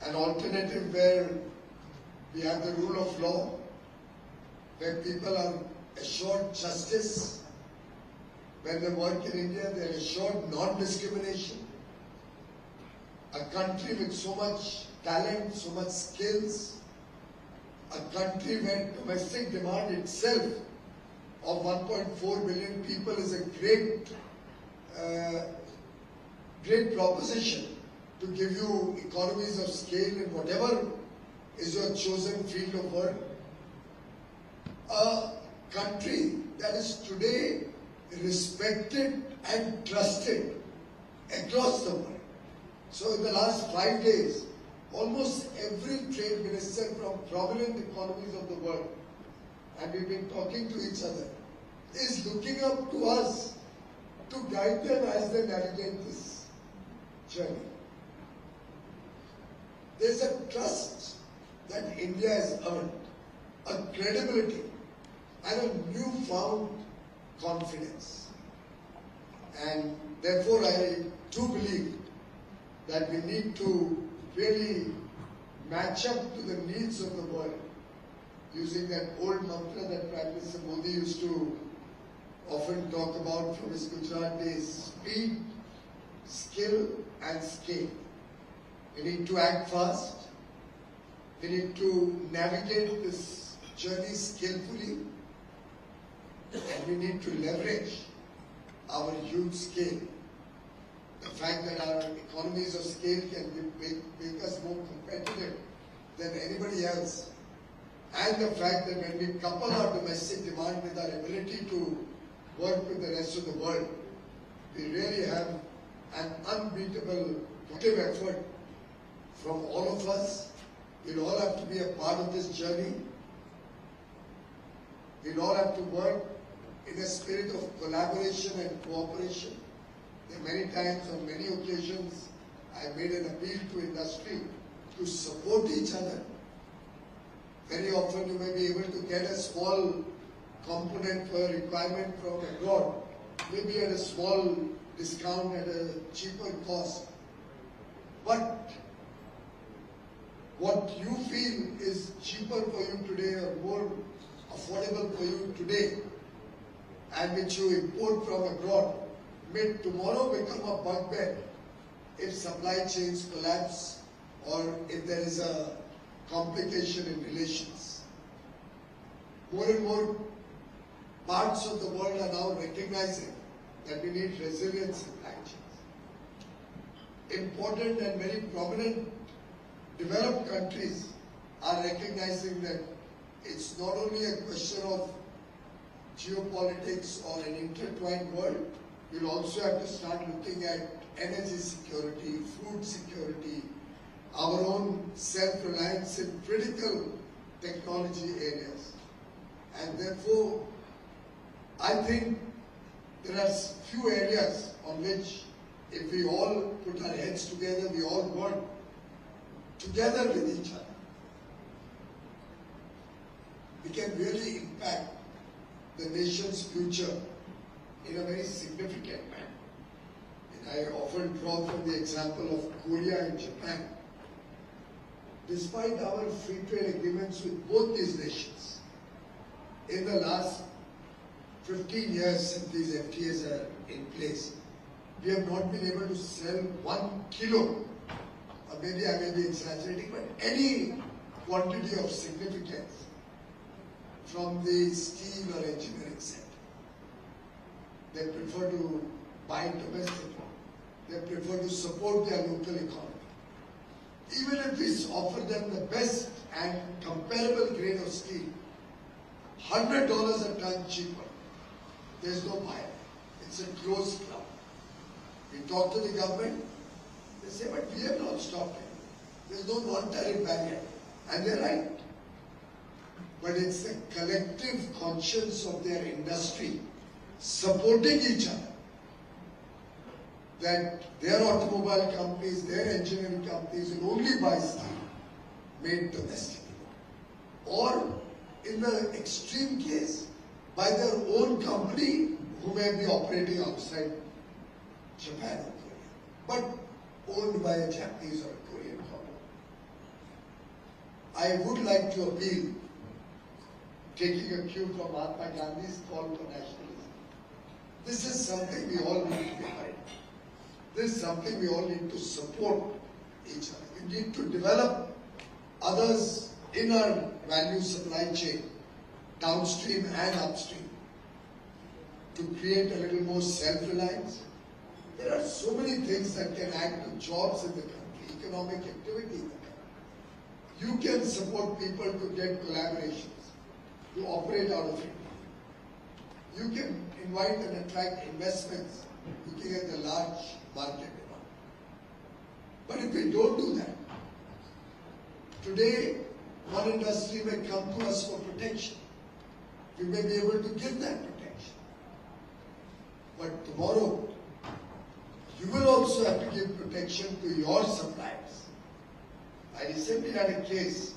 an alternative where we have the rule of law, where people are assured justice. When they work in India, they are assured non-discrimination. A country with so much talent, so much skills, a country where domestic demand itself of 1.4 billion people is a great proposition to give you economies of scale in whatever is your chosen field of work. A country that is today respected and trusted across the world. So in the last 5 days, almost every trade minister from prominent economies of the world, and we've been talking to each other, is looking up to us to guide them as they navigate this journey. There's a trust that India has earned, a credibility and a newfound confidence. And therefore I do believe that we need to really match up to the needs of the world, using that old mantra that Prime Minister Modi used to often talk about from his Gujarat days: speed, skill and scale. We need to act fast. We need to navigate this journey skillfully, and we need to leverage our huge scale. The fact that our economies of scale can make us more competitive than anybody else, and the fact that when we couple our domestic demand with our ability to work with the rest of the world, we really have an unbeatable collective effort from all of us. We'll all have to be a part of this journey. We'll all have to work in a spirit of collaboration and cooperation. There are many times, on many occasions, I made an appeal to industry to support each other. Very often you may be able to get a small component for a requirement from abroad, maybe at a small discount at a cheaper cost. But what you feel is cheaper for you today or more affordable for you today, and which you import from abroad, may tomorrow become a bugbear if supply chains collapse or if there is a complication in relations. More and more parts of the world are now recognizing that we need resilient supply chains. Important and very prominent developed countries are recognizing that it's not only a question of geopolitics or an intertwined world. We'll also have to start looking at energy security, food security, our own self-reliance in critical technology areas. And therefore, I think there are few areas on which, if we all put our heads together, we all work together with each other, we can really impact the nation's future in a very significant manner. And I often draw from the example of Korea and Japan. Despite our free trade agreements with both these nations, in the last 15 years since these FTAs are in place, we have not been able to sell 1 kilo, or maybe I may be exaggerating, but any quantity of significance from the steel or engineering sector. They prefer to buy domestically. They prefer to support their local economy. Even if we offer them the best and comparable grade of steel, $100 a ton cheaper, there's no buyer. It's a closed club. We talk to the government, they say, but we have not stopped it. There's no non-tariff barrier. And they're right. But it's the collective conscience of their industry supporting each other, that their automobile companies, their engineering companies will only buy steel made domestically. Or, in the extreme case, by their own company who may be operating outside Japan or Korea, but owned by a Japanese or a Korean company. I would like to appeal, taking a cue from Mahatma Gandhi's call for nationalism. This is something we all need to be behind. This is something we all need to support each other. We need to develop others in our value supply chain, downstream and upstream, to create a little more self-reliance. There are so many things that can add to jobs in the country, economic activity in the country. You can support people to get collaborations, to operate out of India. You can invite and attract investments looking at the large market. But if we don't do that, today one industry may come to us for protection. We may be able to give that protection. But tomorrow, you will also have to give protection to your suppliers. I recently had a case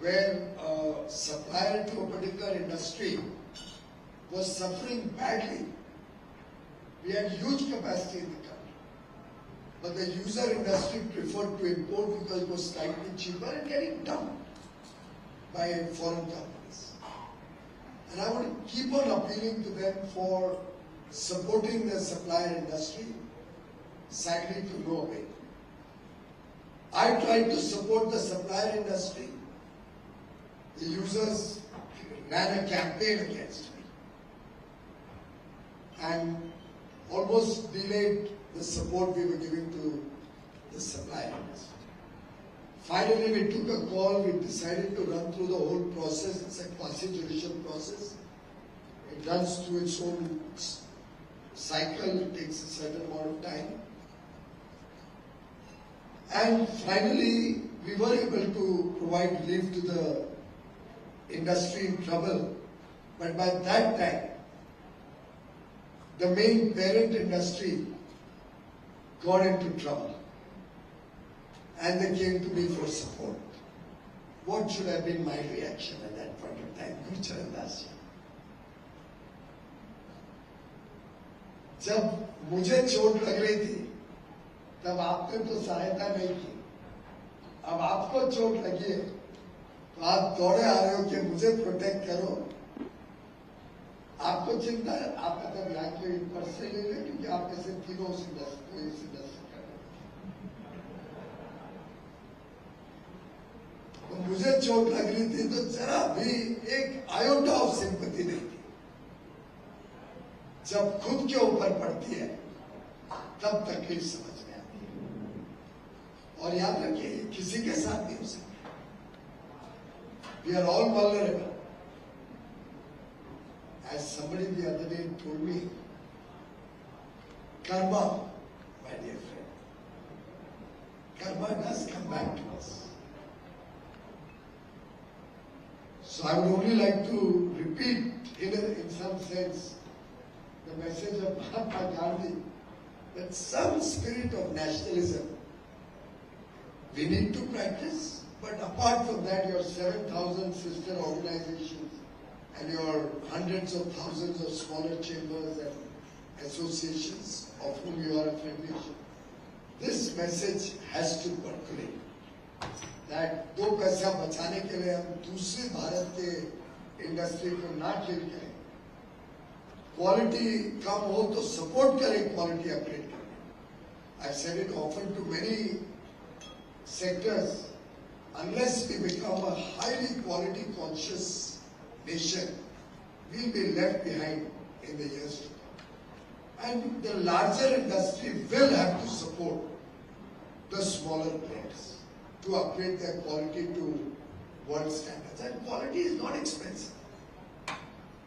where a supplier to a particular industry was suffering badly. We had huge capacity in the country. But the user industry preferred to import because it was slightly cheaper and getting dumped by foreign companies. And I want to keep on appealing to them for supporting the supplier industry, sadly to no avail. I tried to support the supplier industry. The users ran a campaign against me and almost delayed the support we were giving to the supplier industry. Finally, we took a call. We decided to run through the whole process. It's a quasi-judicial process. It runs through its own cycle. It takes a certain amount of time. And finally, we were able to provide relief to the industry in trouble. But by that time, the main parent industry got into trouble. And they came to me for support. What should have been my reaction at that point of time? Gurcharandas ji. जब मुझे चोट लग रही थी, तब आपने तो सहायता नहीं की. अब आपको चोट लगी है, तो आप दौड़े आ रहे हो कि मुझे प्रोटेक्ट करो. आपको चिंता है, आप अगर यहाँ के पर्से ले लें, क्योंकि आप में से तीनों से 10 कर रहे हैं. तो मुझे चोट लग रही थी, तो जरा भी एक आयोटा ऑफ सिंपैथी नहीं थी. जब खुद के ऊपर पड़ती है, तब तकलीफ समझ में आती है. और याद रखिए, किसी के साथ नहीं हो सकता. We are all vulnerable. As somebody the other day told me, karma, my dear friend, karma does come back to us. So I would only like to repeat in some sense the message of Mahatma Gandhi, that some spirit of nationalism we need to practice. But apart from that, your 7,000 sister organizations and your hundreds of thousands of smaller chambers and associations of whom you are affiliated, this message has to percolate. That दो पैसा बचाने के लिए हम दूसरे भारत के industry को ना किल करें. क्वालिटी कम हो तो सपोर्ट करें क्वालिटी अपग्रेड करने. I've said it often to many sectors. Unless we become a highly quality conscious nation, we'll be left behind in the years to come. And the larger industry will have to support the smaller players to upgrade their quality to world standards. And quality is not expensive.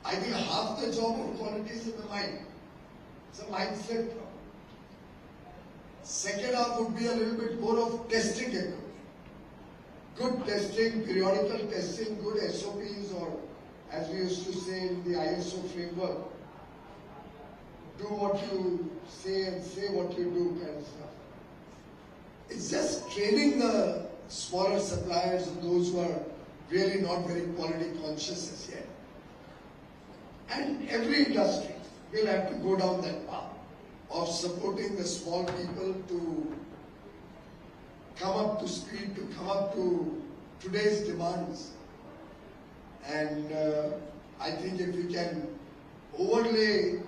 I think half the job of quality is in the mind. It's a mindset problem. Second half would be a little bit more of testing equipment. Good testing, periodical testing, good SOPs, or as we used to say in the ISO framework, do what you say and say what you do kind of stuff. It's just training the smaller suppliers and those who are really not very quality conscious as yet. And every industry will have to go down that path of supporting the small people to come up to speed, to come up to today's demands. And I think if we can overlay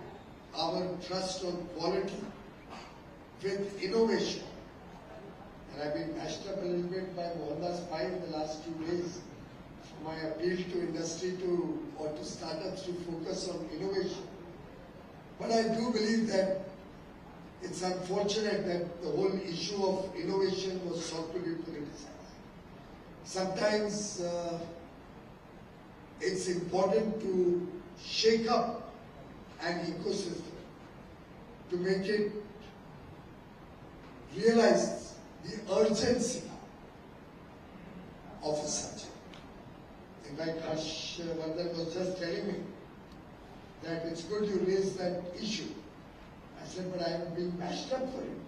our trust on quality with innovation, and I've been mashed up a little bit by Mohandas Pai in the last 2 days for my appeal to industry or to startups to focus on innovation. But I do believe that it's unfortunate that the whole issue of innovation was sought to be politicized. Sometimes it's important to shake up an ecosystem to make it realize the urgency of a subject. In fact, Harsh Vardhan was just telling me that it's good you raised that issue. I said, but I am being mashed up for it.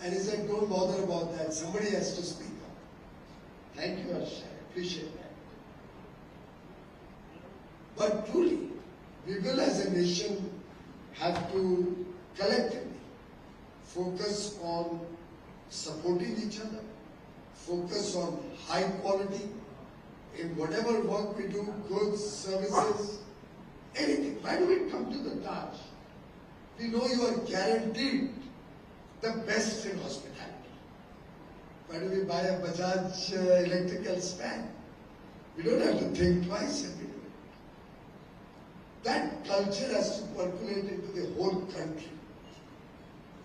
And he said, don't bother about that. Somebody has to speak up. Thank you, Harsh. I appreciate that. But truly, we will as a nation have to collectively focus on supporting each other, focus on high quality in whatever work we do, goods, services, anything. Why do we come to the Taj? We know you are guaranteed the best in hospitality. Why do we buy a Bajaj electrical span? We don't have to think twice and we do it. That culture has to percolate into the whole country.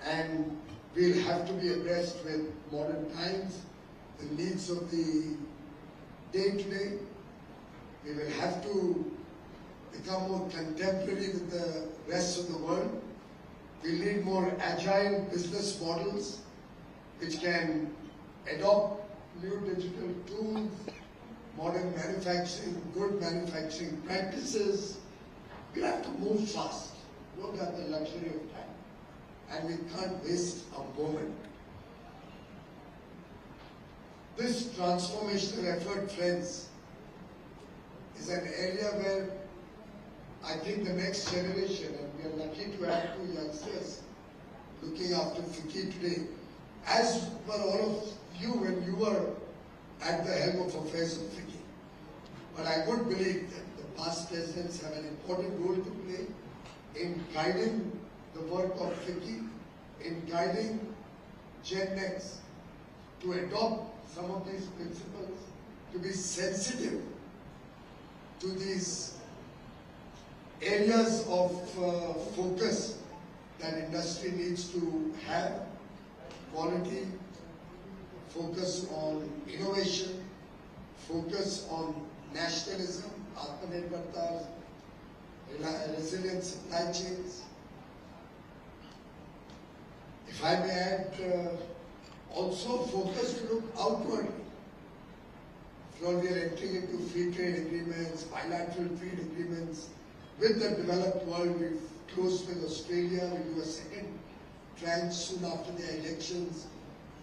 And we'll have to be abreast with modern times, the needs of the day-to-day. We will have to become more contemporary with the rest of the world. We need more agile business models which can adopt new digital tools, modern manufacturing, good manufacturing practices. We have to move fast. We don't have the luxury of time. And we can't waste a moment. This transformational effort, friends, is an area where I think the next generation, and we are lucky to have 2 youngsters looking after FICCI today, as were all of you when you were at the helm of affairs of FICCI. But I would believe that the past presidents have an important role to play in guiding the work of FICCI, in guiding Gen Next to adopt some of these principles, to be sensitive to these areas of focus that industry needs to have: quality, focus on innovation, focus on nationalism, Atmanirbharta, resilient supply chains. If I may add, also focus to look outwardly. After all, we are entering into free trade agreements, bilateral trade agreements with the developed world. We've closed with Australia. We'll do a second tranche soon after the elections.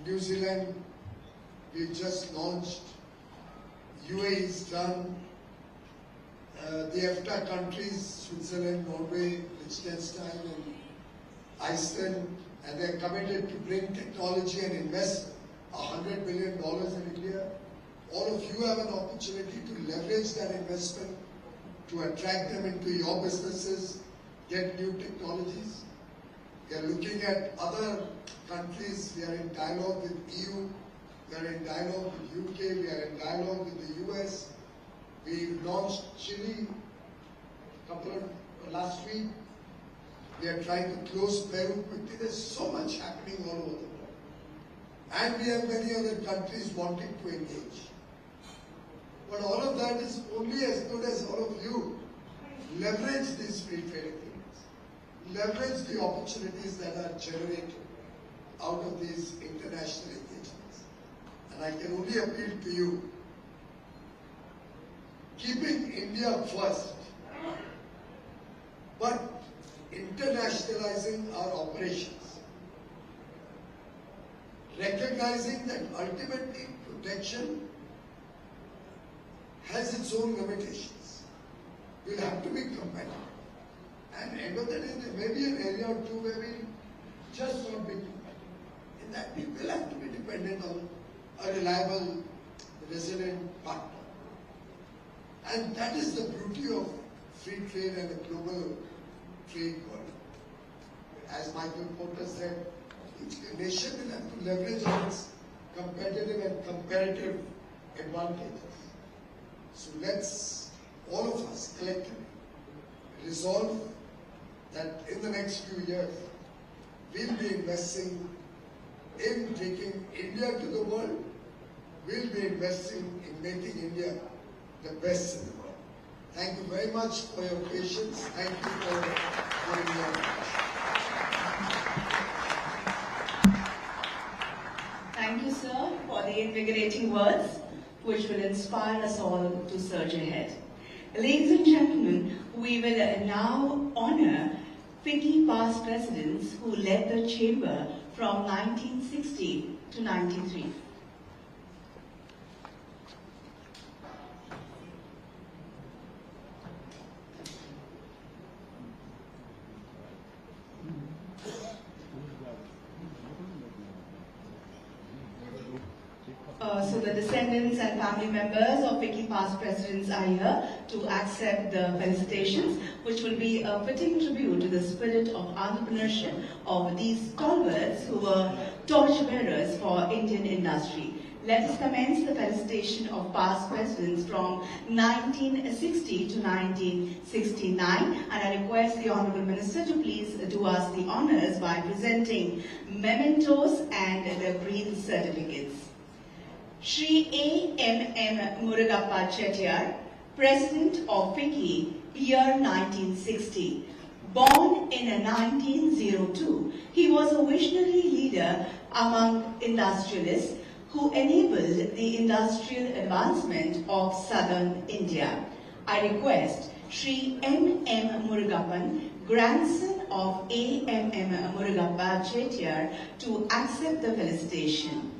New Zealand, we just launched. UAE is done. The EFTA countries, Switzerland, Norway, Liechtenstein, and Iceland, and they're committed to bring technology and invest $100 billion in India. All of you have an opportunity to leverage that investment, to attract them into your businesses, get new technologies. We are looking at other countries. We are in dialogue with EU. We are in dialogue with UK. We are in dialogue with the US. We launched Chile last week. We are trying to close Peru quickly. There's so much happening all over the world. And we have many other countries wanting to engage. But all of that is only as good as all of you leverage these free trade agreements. Leverage the opportunities that are generated out of these international engagements. And I can only appeal to you, keeping India first, but internationalizing our operations, recognizing that ultimately protection has its own limitations. We'll have to be competitive. And end of the day, there may be an area or two where we just not be competitive. In and that we will have to be dependent on a reliable, resilient partner. And that is the beauty of free trade and the global trade world. As Michael Porter said, each nation will have to leverage on its competitive and comparative advantages. So let's, all of us collectively, resolve that in the next few years, we'll be investing in taking India to the world. We'll be investing in making India the best in the world. Thank you very much for your patience. Thank you for giving me an Thank you, sir, for the invigorating words, which will inspire us all to surge ahead. Ladies and gentlemen, we will now honor FICCI past presidents who led the chamber from 1960 to 93. So the descendants and family members of FICCI past presidents are here to accept the felicitations, which will be a fitting tribute to the spirit of entrepreneurship of these stalwarts who were torchbearers for Indian industry. Let us commence the felicitation of past presidents from 1960 to 1969, and I request the Honourable Minister to please do us the honours by presenting mementos and the green certificates. Shri A.M.M. Murugappa Chettiar, President of FICCI, year 1960. Born in 1902, he was a visionary leader among industrialists who enabled the industrial advancement of southern India. I request Shri M.M. Murugappan, grandson of A.M.M. Murugappa Chettiar, to accept the felicitation.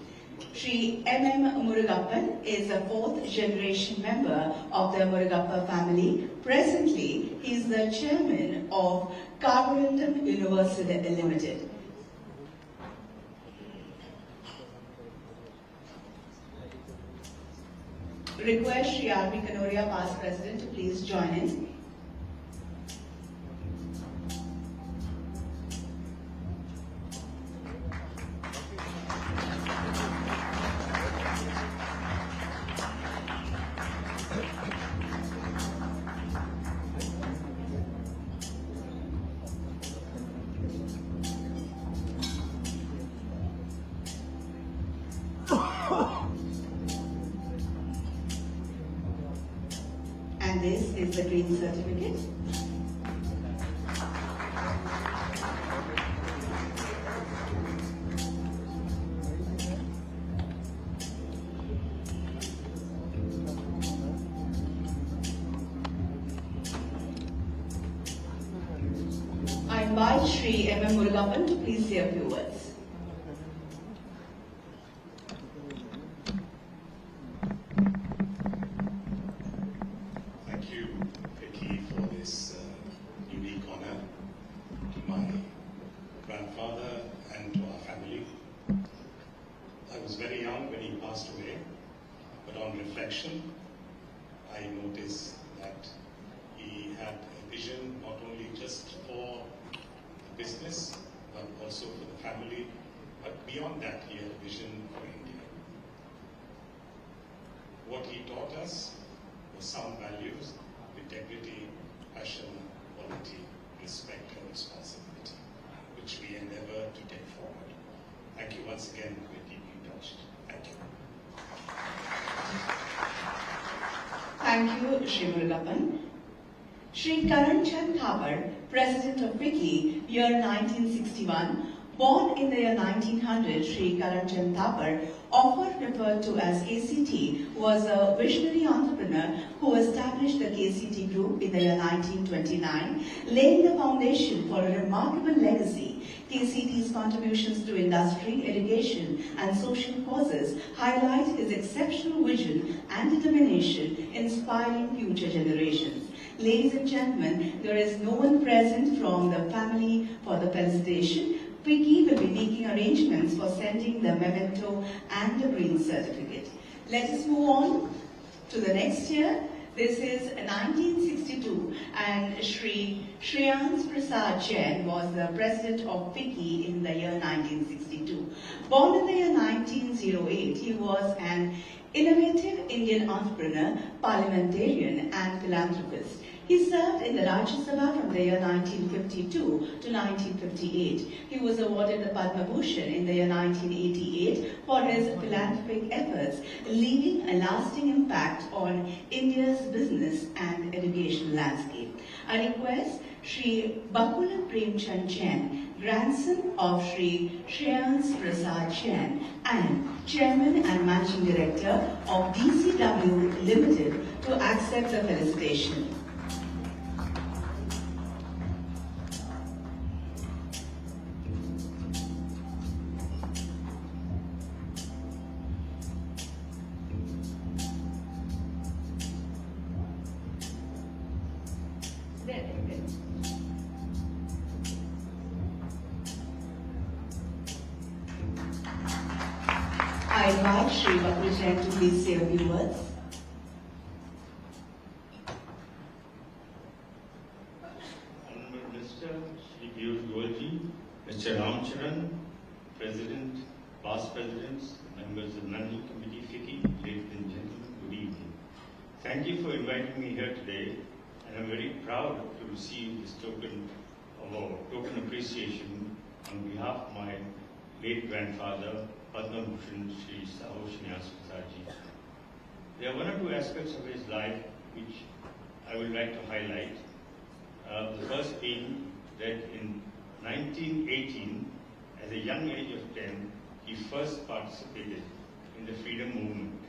Shri M.M. Murugappan is a fourth generation member of the Murugappa family. Presently, he is the chairman of Carborundum Universal Limited. Request Shri R.B. Kanoria, past president, to please join in. And this is the green certificate. I invite Shri M.M. Murugappan to please say a few words. Grandfather and to our family. I was very young when he passed away, but on reflection, I noticed that he had a vision not only just for the business, but also for the family, but beyond that, he had a vision for India. What he taught us was sound values, integrity, passion, quality, respect, and responsibility, which we endeavor to take forward. Thank you once again. We're deeply touched. Thank you. Thank you, Shri Murugappan. Shri Karan Chand Thapar, President of FICCI, year 1961, born in the year 1900, Shri Karan Chand Thapar, often referred to as KCT, was a visionary entrepreneur who established the KCT Group in the year 1929, laying the foundation for a remarkable legacy. KCT's contributions to industry, education, and social causes highlight his exceptional vision and determination, inspiring future generations. Ladies and gentlemen, there is no one present from the family for the felicitation. FICCI will be making arrangements for sending the memento and the green certificate. Let us move on to the next year. This is 1962, and Shri Shreyans Prasad Jain was the president of FICCI in the year 1962. Born in the year 1908, he was an innovative Indian entrepreneur, parliamentarian and philanthropist. He served in the Rajya Sabha from the year 1952 to 1958. He was awarded the Padma Bhushan in the year 1988 for his philanthropic efforts, leaving a lasting impact on India's business and education landscape. I request Shri Bakula Premchand Jain, grandson of Shri Shreyans Prasad Jain and Chairman and Managing Director of DCW Limited, to accept the felicitation. I invite Shri Bakula Jain to please say a few words. Honorable Minister, Shri Piyush Goyal, Mr. Ramcharan, President, past presidents, members of Managing Committee FICCI, ladies and gentlemen, good evening. Thank you for inviting me here today, and I'm very proud to receive this token award, token appreciation on behalf of my late grandfather, Padma Bhushan Shri Shreyans Prasad Ji. There are one or two aspects of his life which I would like to highlight. The first being that in 1918, at a young age of 10, he first participated in the freedom movement.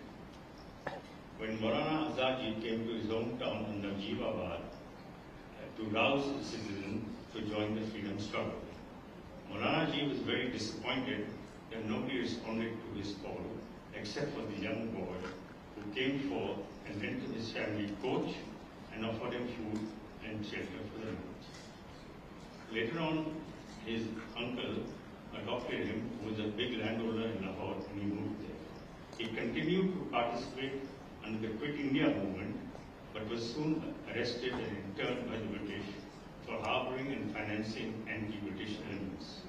When Maulana Azad Ji came to his hometown in Najibabad to rouse the citizens to join the freedom struggle, Maulana Ji was very disappointed that nobody responded to his call except for the young boy who came forth and rented his family coach and offered him food and shelter for the night. Later on, his uncle adopted him, who was a big landowner in Lahore, and he moved there. He continued to participate under the Quit India movement, but was soon arrested and interned by the British for harboring and financing anti-British elements.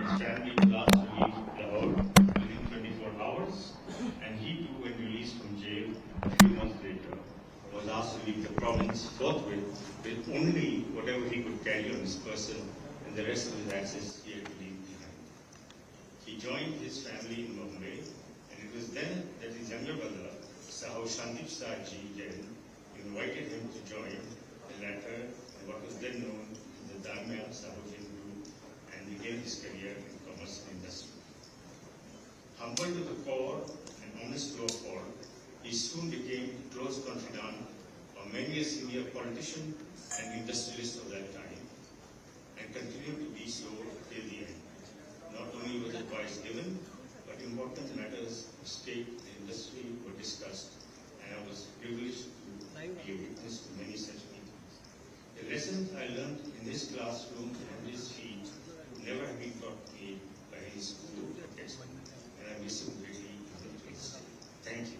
His family was asked to leave Lahore within 24 hours, and he too, when released from jail a few months later, was asked to leave the province forthwith with only whatever he could carry on his person, and the rest of his assets he had to leave behind. He joined his family in Bombay, and it was then that his younger brother, Sahau Shandip Prasad Ji Jain, invited him to join the latter in what was then known as the Damya Sahau Jain Group, and began his career in commerce and industry. Humble to the core and honest to a fault, he soon became a close confidant of many a senior politician and industrialist of that time, and continued to be so till the end. Not only was advice given, but important matters of state and industry were discussed, and I was privileged to be a witness to many such meetings. The lessons I learned in this classroom and on his feet never have been taught me by any school or textbook, and I miss him greatly even to this day. Thank you.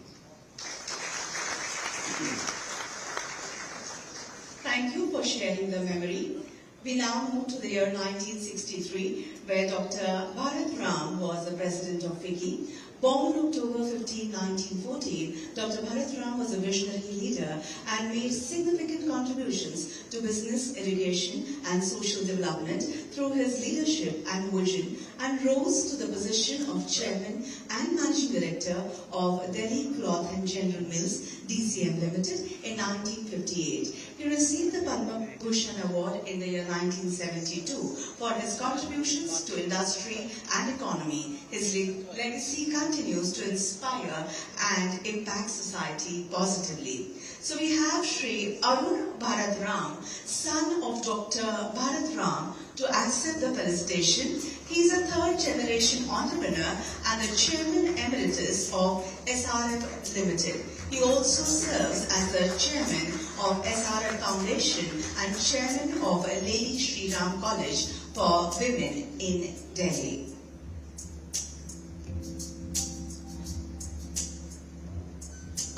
Thank you for sharing the memory. We now move to the year 1963, where Dr. Bharat Ram was the president of FICCI. Born on October 15, 1914, Dr. Bharat Ram was a visionary leader and made significant contributions to business, education and social development through his leadership and vision, and rose to the position of chairman and managing director of Delhi Cloth and General Mills, DCM Limited, in 1958. He received the Padma Bhushan Award in the year 1972 for his contributions to industry and economy. His legacy continues to inspire and impact society positively. So we have Shri Arun Bharat Ram, son of Dr. Bharat Ram, to accept the felicitation. He is a third-generation entrepreneur and the chairman emeritus of SRF Limited. He also serves as the chairman of SRF Foundation and chairman of Lady Shri Ram College, for women in Delhi.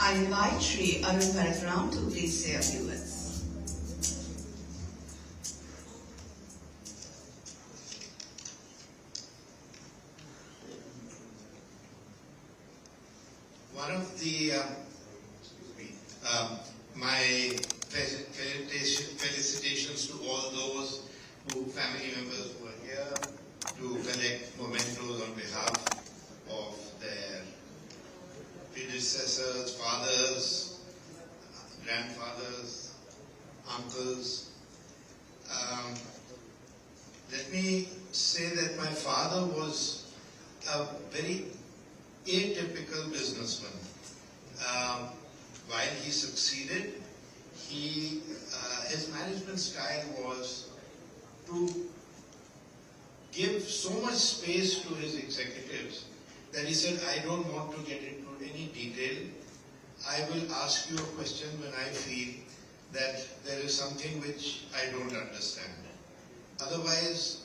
I invite Shri Arun Bharatram to please say a few words. One of the, my felicitations to all those family members who are here to collect mementos on behalf of their predecessors, fathers, grandfathers, uncles. Let me say that my father was a very atypical businessman. While he succeeded, his management style was to give so much space to his executives that he said, I don't want to get into any detail. I will ask you a question when I feel that there is something which I don't understand. Otherwise,